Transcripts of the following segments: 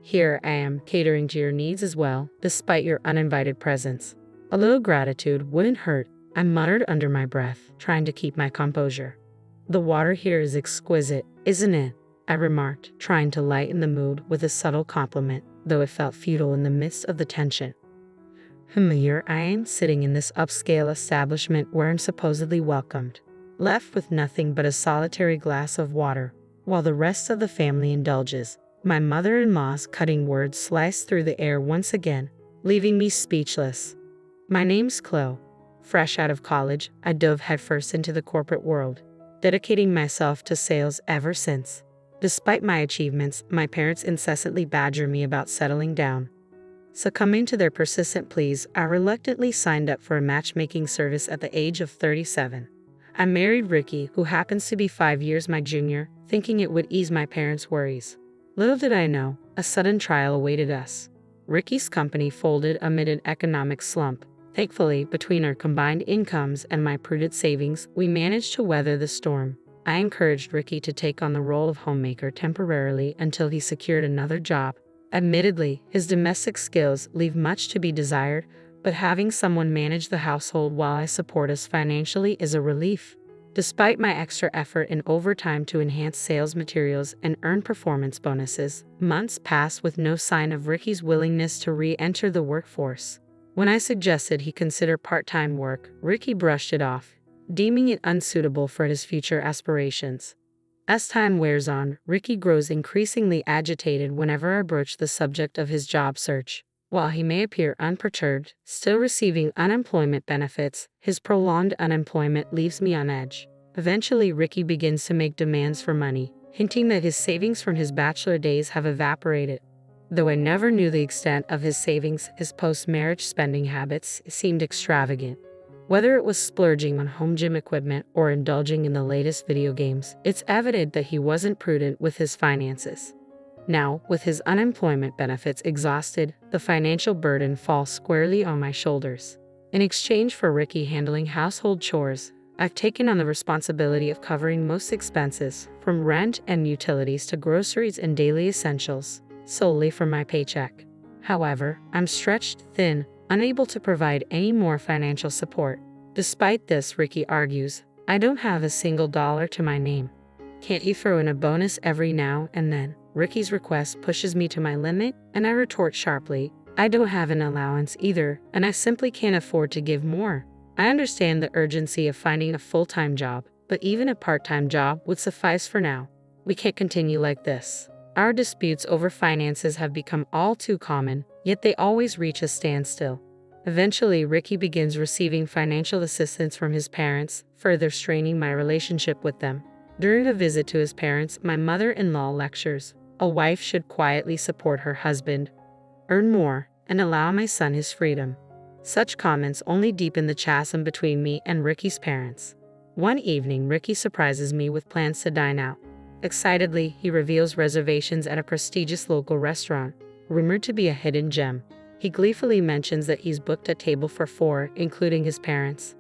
Here I am, catering to your needs as well, despite your uninvited presence. A little gratitude wouldn't hurt, I muttered under my breath, trying to keep my composure. The water here is exquisite, isn't it? I remarked, trying to lighten the mood with a subtle compliment, though it felt futile in the midst of the tension. Here I am, sitting in this upscale establishment where I'm supposedly welcomed, left with nothing but a solitary glass of water, while the rest of the family indulges. My mother-in-law's cutting words sliced through the air once again, leaving me speechless. My name's Chloe. Fresh out of college, I dove headfirst into the corporate world, dedicating myself to sales ever since. Despite my achievements, my parents incessantly badger me about settling down. Succumbing to their persistent pleas, I reluctantly signed up for a matchmaking service at the age of 37. I married Ricky, who happens to be 5 years my junior, thinking it would ease my parents' worries. Little did I know, a sudden trial awaited us. Ricky's company folded amid an economic slump. Thankfully, between our combined incomes and my prudent savings, we managed to weather the storm. I encouraged Ricky to take on the role of homemaker temporarily until he secured another job. Admittedly, his domestic skills leave much to be desired, but having someone manage the household while I support us financially is a relief. Despite my extra effort and overtime to enhance sales materials and earn performance bonuses, months passed with no sign of Ricky's willingness to re-enter the workforce. When I suggested he consider part-time work, Ricky brushed it off, deeming it unsuitable for his future aspirations. As time wears on, Ricky grows increasingly agitated whenever I broach the subject of his job search. While he may appear unperturbed, still receiving unemployment benefits, his prolonged unemployment leaves me on edge. Eventually, Ricky begins to make demands for money, hinting that his savings from his bachelor days have evaporated. Though I never knew the extent of his savings, his post-marriage spending habits seemed extravagant. Whether it was splurging on home gym equipment or indulging in the latest video games, it's evident that he wasn't prudent with his finances. Now, with his unemployment benefits exhausted, the financial burden falls squarely on my shoulders. In exchange for Ricky handling household chores, I've taken on the responsibility of covering most expenses, from rent and utilities to groceries and daily essentials, solely from my paycheck. However, I'm stretched thin, unable to provide any more financial support. Despite this, Ricky argues, I don't have a single dollar to my name. Can't you throw in a bonus every now and then? Ricky's request pushes me to my limit, and I retort sharply, I don't have an allowance either, and I simply can't afford to give more. I understand the urgency of finding a full-time job, but even a part-time job would suffice for now. We can't continue like this. Our disputes over finances have become all too common, yet they always reach a standstill. Eventually, Ricky begins receiving financial assistance from his parents, further straining my relationship with them. During a visit to his parents, my mother-in-law lectures, a wife should quietly support her husband, earn more, and allow my son his freedom. Such comments only deepen the chasm between me and Ricky's parents. One evening, Ricky surprises me with plans to dine out. Excitedly, he reveals reservations at a prestigious local restaurant, rumored to be a hidden gem. He gleefully mentions that he's booked a table for 4, including his parents.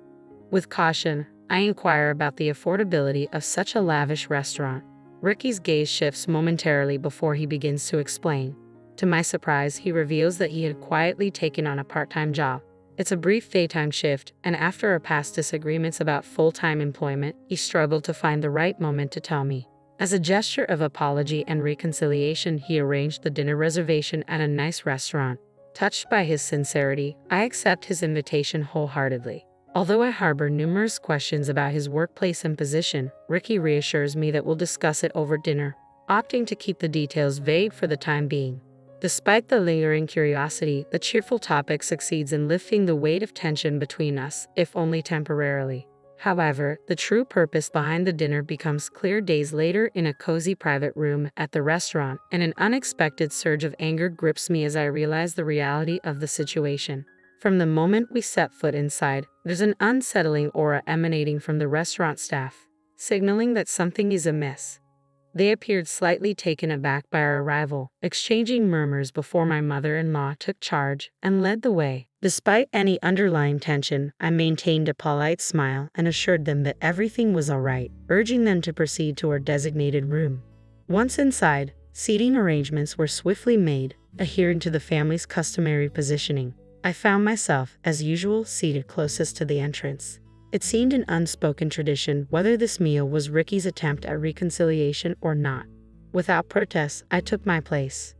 With caution, I inquire about the affordability of such a lavish restaurant. Ricky's gaze shifts momentarily before he begins to explain. To my surprise, he reveals that he had quietly taken on a part-time job. It's a brief daytime shift, and after our past disagreements about full-time employment, he struggled to find the right moment to tell me. As a gesture of apology and reconciliation, he arranged the dinner reservation at a nice restaurant. Touched by his sincerity, I accept his invitation wholeheartedly. Although I harbor numerous questions about his workplace and position, Ricky reassures me that we'll discuss it over dinner, opting to keep the details vague for the time being. Despite the lingering curiosity, the cheerful topic succeeds in lifting the weight of tension between us, if only temporarily. However, the true purpose behind the dinner becomes clear days later in a cozy private room at the restaurant, and an unexpected surge of anger grips me as I realize the reality of the situation. From the moment we set foot inside, there's an unsettling aura emanating from the restaurant staff, signaling that something is amiss. They appeared slightly taken aback by our arrival, exchanging murmurs before my mother-in-law took charge and led the way. Despite any underlying tension, I maintained a polite smile and assured them that everything was all right, urging them to proceed to our designated room. Once inside, Seating arrangements were swiftly made, adhering to the family's customary positioning. I found myself, as usual, seated closest to the entrance. It seemed an unspoken tradition whether this meal was Ricky's attempt at reconciliation or not. Without protest, I took my place.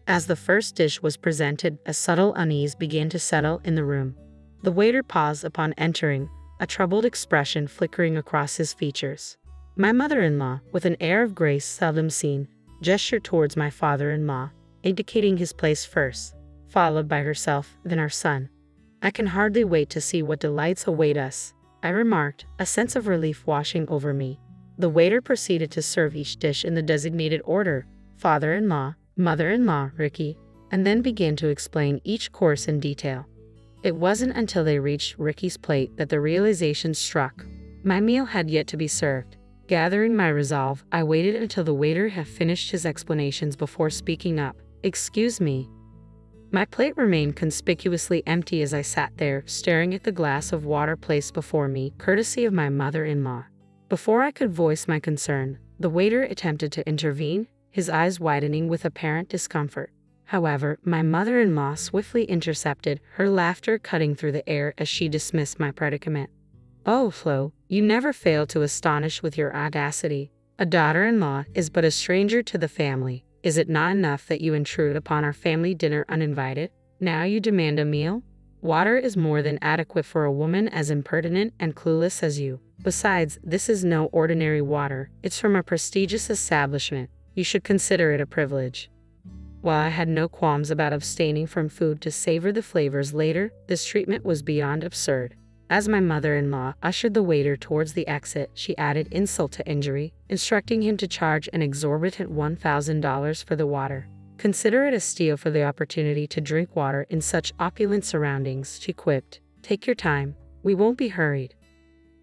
As the first dish was presented, a subtle unease began to settle in the room. The waiter paused upon entering, a troubled expression flickering across his features. My mother-in-law, with an air of grace seldom seen, gestured towards my father-in-law, indicating his place first, followed by herself, then our son. "I can hardly wait to see what delights await us," I remarked, a sense of relief washing over me. The waiter proceeded to serve each dish in the designated order: father-in-law, mother-in-law, Ricky, and then began to explain each course in detail. It wasn't until they reached Ricky's plate that the realization struck. My meal had yet to be served. Gathering my resolve, I waited until the waiter had finished his explanations before speaking up. "Excuse me." My plate remained conspicuously empty as I sat there, staring at the glass of water placed before me, courtesy of my mother-in-law. Before I could voice my concern, the waiter attempted to intervene, his eyes widening with apparent discomfort. However, my mother-in-law swiftly intercepted, her laughter cutting through the air as she dismissed my predicament. "Oh, Flo, you never fail to astonish with your audacity. A daughter-in-law is but a stranger to the family. Is it not enough that you intrude upon our family dinner uninvited? Now you demand a meal? Water is more than adequate for a woman as impertinent and clueless as you. Besides, this is no ordinary water. It's from a prestigious establishment. You should consider it a privilege." While I had no qualms about abstaining from food to savor the flavors later, this treatment was beyond absurd. As my mother-in-law ushered the waiter towards the exit, she added insult to injury, instructing him to charge an exorbitant $1,000 for the water. "Consider it a steal for the opportunity to drink water in such opulent surroundings," she quipped. "Take your time. We won't be hurried."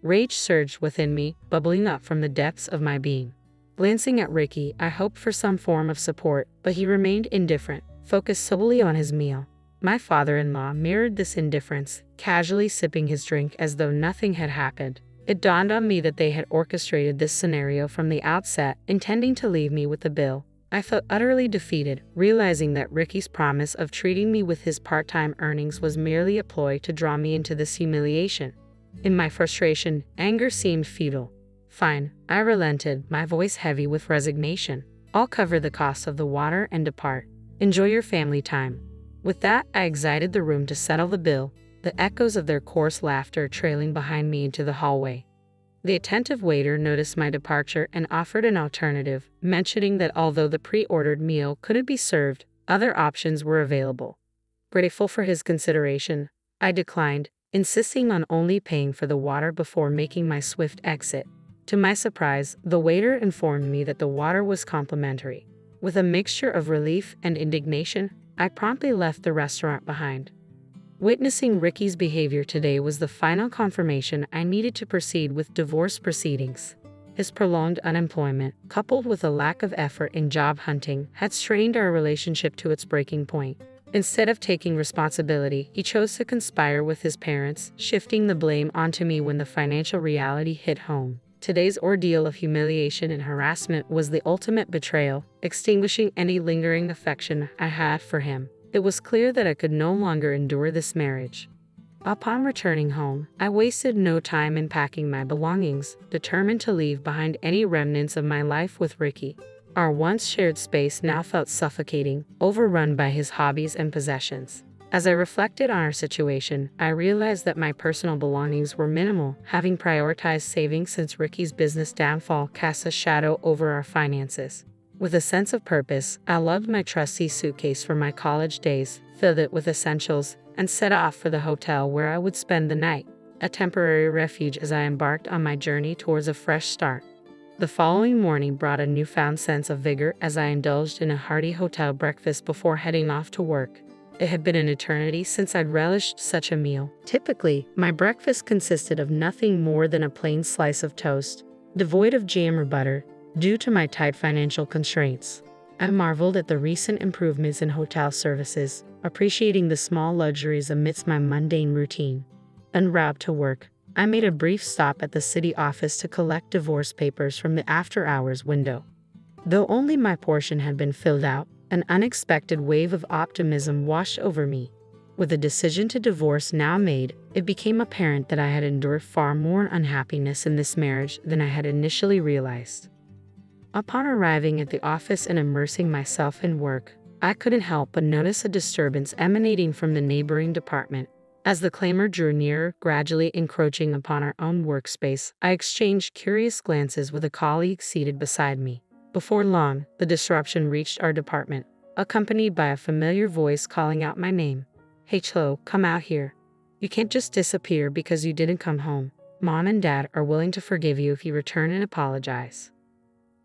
Rage surged within me, bubbling up from the depths of my being. Glancing at Ricky, I hoped for some form of support, but he remained indifferent, focused solely on his meal. My father-in-law mirrored this indifference, casually sipping his drink as though nothing had happened. It dawned on me that they had orchestrated this scenario from the outset, intending to leave me with the bill. I felt utterly defeated, realizing that Ricky's promise of treating me with his part-time earnings was merely a ploy to draw me into this humiliation. In my frustration, anger seemed futile. "Fine," I relented, my voice heavy with resignation. "I'll cover the cost of the water and depart. Enjoy your family time." With that, I exited the room to settle the bill, the echoes of their coarse laughter trailing behind me into the hallway. The attentive waiter noticed my departure and offered an alternative, mentioning that although the pre-ordered meal couldn't be served, other options were available. Grateful for his consideration, I declined, insisting on only paying for the water before making my swift exit. To my surprise, the waiter informed me that the water was complimentary. With a mixture of relief and indignation, I promptly left the restaurant behind. Witnessing Ricky's behavior today was the final confirmation I needed to proceed with divorce proceedings. His prolonged unemployment, coupled with a lack of effort in job hunting, had strained our relationship to its breaking point. Instead of taking responsibility, he chose to conspire with his parents, shifting the blame onto me when the financial reality hit home. Today's ordeal of humiliation and harassment was the ultimate betrayal, extinguishing any lingering affection I had for him. It was clear that I could no longer endure this marriage. Upon returning home, I wasted no time in packing my belongings, determined to leave behind any remnants of my life with Ricky. Our once shared space now felt suffocating, overrun by his hobbies and possessions. As I reflected on our situation, I realized that my personal belongings were minimal, having prioritized saving since Ricky's business downfall cast a shadow over our finances. With a sense of purpose, I loved my trusty suitcase from my college days, filled it with essentials, and set off for the hotel where I would spend the night, a temporary refuge as I embarked on my journey towards a fresh start. The following morning brought a newfound sense of vigor as I indulged in a hearty hotel breakfast before heading off to work. It had been an eternity since I'd relished such a meal. Typically, my breakfast consisted of nothing more than a plain slice of toast, devoid of jam or butter, due to my tight financial constraints. I marveled at the recent improvements in hotel services, appreciating the small luxuries amidst my mundane routine. En route to work, I made a brief stop at the city office to collect divorce papers from the after-hours window. Though only my portion had been filled out, an unexpected wave of optimism washed over me. With the decision to divorce now made, it became apparent that I had endured far more unhappiness in this marriage than I had initially realized. Upon arriving at the office and immersing myself in work, I couldn't help but notice a disturbance emanating from the neighboring department. As the clamor drew nearer, gradually encroaching upon our own workspace, I exchanged curious glances with a colleague seated beside me. Before long, the disruption reached our department, accompanied by a familiar voice calling out my name. "Hey Chloe, come out here. You can't just disappear because you didn't come home. Mom and Dad are willing to forgive you if you return and apologize."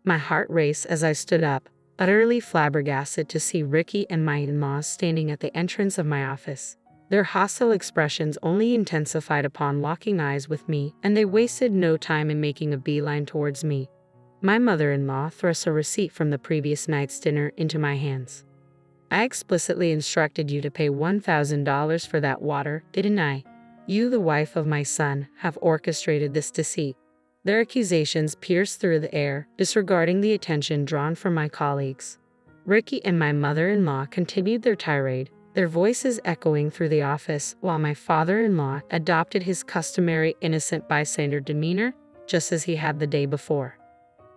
My heart raced as I stood up, utterly flabbergasted to see Ricky and my in-laws standing at the entrance of my office. Their hostile expressions only intensified upon locking eyes with me, and they wasted no time in making a beeline towards me. My mother-in-law thrust a receipt from the previous night's dinner into my hands. "I explicitly instructed you to pay $1,000 for that water, didn't I? You, the wife of my son, have orchestrated this deceit." Their accusations pierced through the air, disregarding the attention drawn from my colleagues. Ricky and my mother-in-law continued their tirade, their voices echoing through the office, while my father-in-law adopted his customary innocent bystander demeanor, just as he had the day before.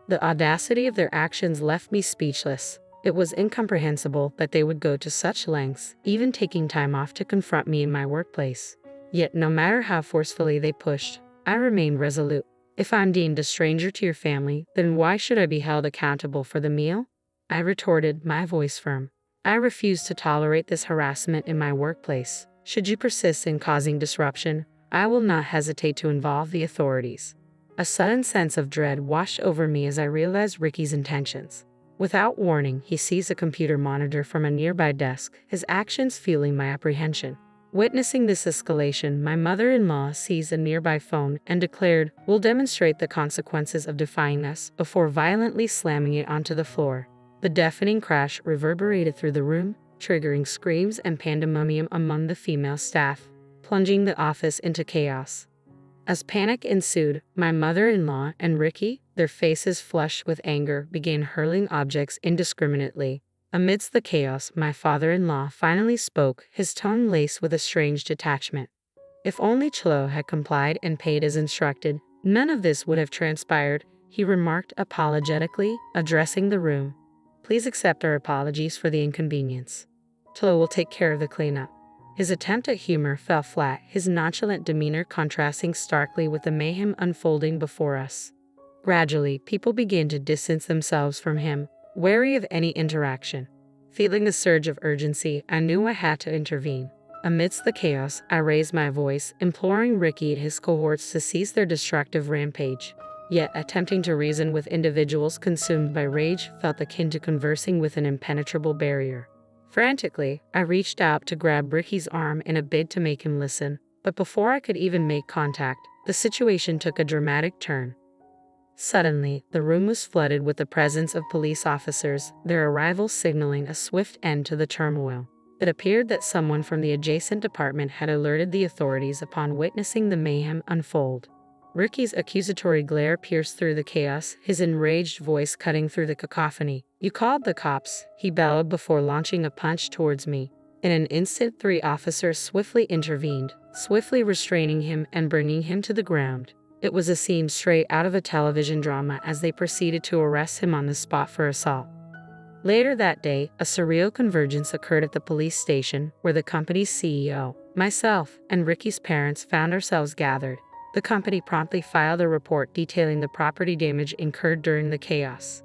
The audacity of their actions left me speechless. It was incomprehensible that they would go to such lengths, even taking time off to confront me in my workplace. Yet no matter how forcefully they pushed, I remained resolute. "If I'm deemed a stranger to your family, then why should I be held accountable for the meal?" I retorted, my voice firm. "I refuse to tolerate this harassment in my workplace. Should you persist in causing disruption, I will not hesitate to involve the authorities." A sudden sense of dread washed over me as I realized Ricky's intentions. Without warning, he seized a computer monitor from a nearby desk, his actions fueling my apprehension. Witnessing this escalation, my mother-in-law seized a nearby phone and declared, "We'll demonstrate the consequences of defying us," before violently slamming it onto the floor. The deafening crash reverberated through the room, triggering screams and pandemonium among the female staff, plunging the office into chaos. As panic ensued, my mother-in-law and Ricky, their faces flushed with anger, began hurling objects indiscriminately. Amidst the chaos, my father-in-law finally spoke, his tone laced with a strange detachment. If only Chloe had complied and paid as instructed, none of this would have transpired, he remarked apologetically, addressing the room. "Please accept our apologies for the inconvenience. Chloe will take care of the cleanup." His attempt at humor fell flat, his nonchalant demeanor contrasting starkly with the mayhem unfolding before us. Gradually, people began to distance themselves from him, wary of any interaction. Feeling a surge of urgency, I knew I had to intervene. Amidst the chaos, I raised my voice, imploring Ricky and his cohorts to cease their destructive rampage. Yet, attempting to reason with individuals consumed by rage felt akin to conversing with an impenetrable barrier. Frantically, I reached out to grab Ricky's arm in a bid to make him listen, but before I could even make contact, the situation took a dramatic turn. Suddenly, the room was flooded with the presence of police officers, their arrival signaling a swift end to the turmoil. It appeared that someone from the adjacent department had alerted the authorities upon witnessing the mayhem unfold. Ricky's accusatory glare pierced through the chaos, his enraged voice cutting through the cacophony. "You called the cops," he bellowed before launching a punch towards me. In an instant, 3 officers swiftly intervened, swiftly restraining him and bringing him to the ground. It was a scene straight out of a television drama as they proceeded to arrest him on the spot for assault. Later that day, a surreal convergence occurred at the police station, where the company's CEO, myself, and Ricky's parents found ourselves gathered. The company promptly filed a report detailing the property damage incurred during the chaos.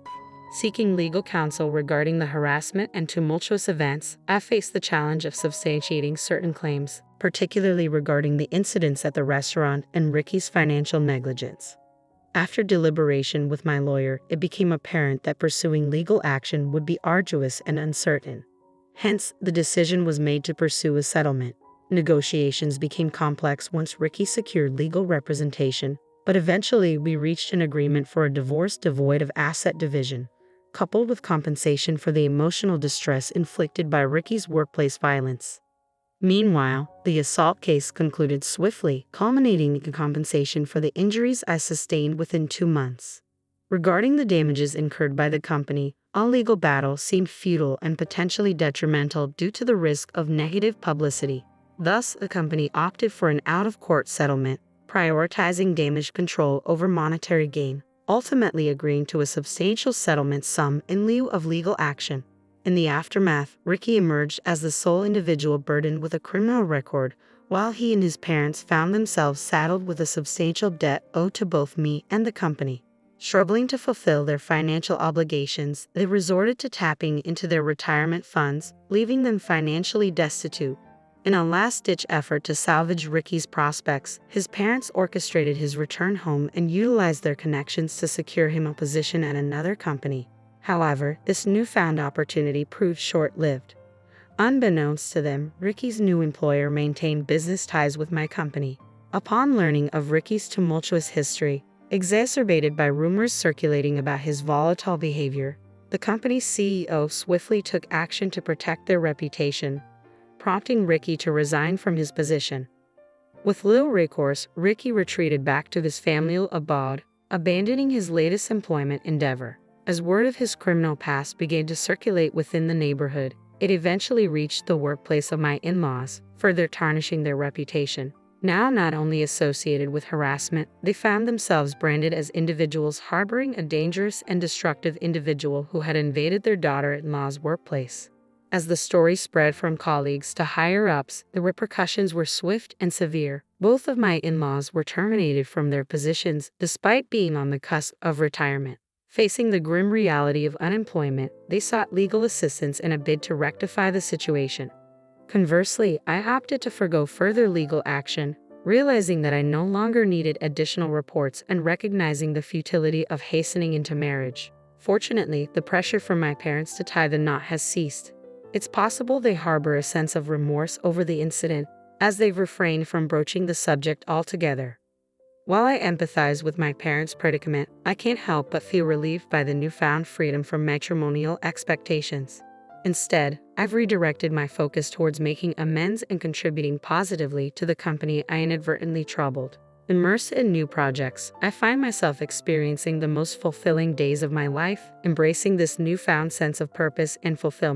Seeking legal counsel regarding the harassment and tumultuous events, I faced the challenge of substantiating certain claims, particularly regarding the incidents at the restaurant and Ricky's financial negligence. After deliberation with my lawyer, it became apparent that pursuing legal action would be arduous and uncertain. Hence, the decision was made to pursue a settlement. Negotiations became complex once Ricky secured legal representation, but eventually we reached an agreement for a divorce devoid of asset division, coupled with compensation for the emotional distress inflicted by Ricky's workplace violence. Meanwhile, the assault case concluded swiftly, culminating in compensation for the injuries I sustained within 2 months. Regarding the damages incurred by the company, all legal battle seemed futile and potentially detrimental due to the risk of negative publicity. Thus, the company opted for an out-of-court settlement, prioritizing damage control over monetary gain, ultimately agreeing to a substantial settlement sum in lieu of legal action. In the aftermath, Ricky emerged as the sole individual burdened with a criminal record, while he and his parents found themselves saddled with a substantial debt owed to both me and the company. Struggling to fulfill their financial obligations, they resorted to tapping into their retirement funds, leaving them financially destitute. In a last-ditch effort to salvage Ricky's prospects, his parents orchestrated his return home and utilized their connections to secure him a position at another company. However, this newfound opportunity proved short-lived. Unbeknownst to them, Ricky's new employer maintained business ties with my company. Upon learning of Ricky's tumultuous history, exacerbated by rumors circulating about his volatile behavior, the company's CEO swiftly took action to protect their reputation, prompting Ricky to resign from his position. With little recourse, Ricky retreated back to his familial abode, abandoning his latest employment endeavor. As word of his criminal past began to circulate within the neighborhood, it eventually reached the workplace of my in-laws, further tarnishing their reputation. Now not only associated with harassment, they found themselves branded as individuals harboring a dangerous and destructive individual who had invaded their daughter-in-law's workplace. As the story spread from colleagues to higher-ups, the repercussions were swift and severe. Both of my in-laws were terminated from their positions despite being on the cusp of retirement. Facing the grim reality of unemployment, they sought legal assistance in a bid to rectify the situation. Conversely, I opted to forgo further legal action, realizing that I no longer needed additional reports and recognizing the futility of hastening into marriage. Fortunately, the pressure from my parents to tie the knot has ceased. It's possible they harbor a sense of remorse over the incident, as they've refrained from broaching the subject altogether. While I empathize with my parents' predicament, I can't help but feel relieved by the newfound freedom from matrimonial expectations. Instead, I've redirected my focus towards making amends and contributing positively to the company I inadvertently troubled. Immersed in new projects, I find myself experiencing the most fulfilling days of my life, embracing this newfound sense of purpose and fulfillment.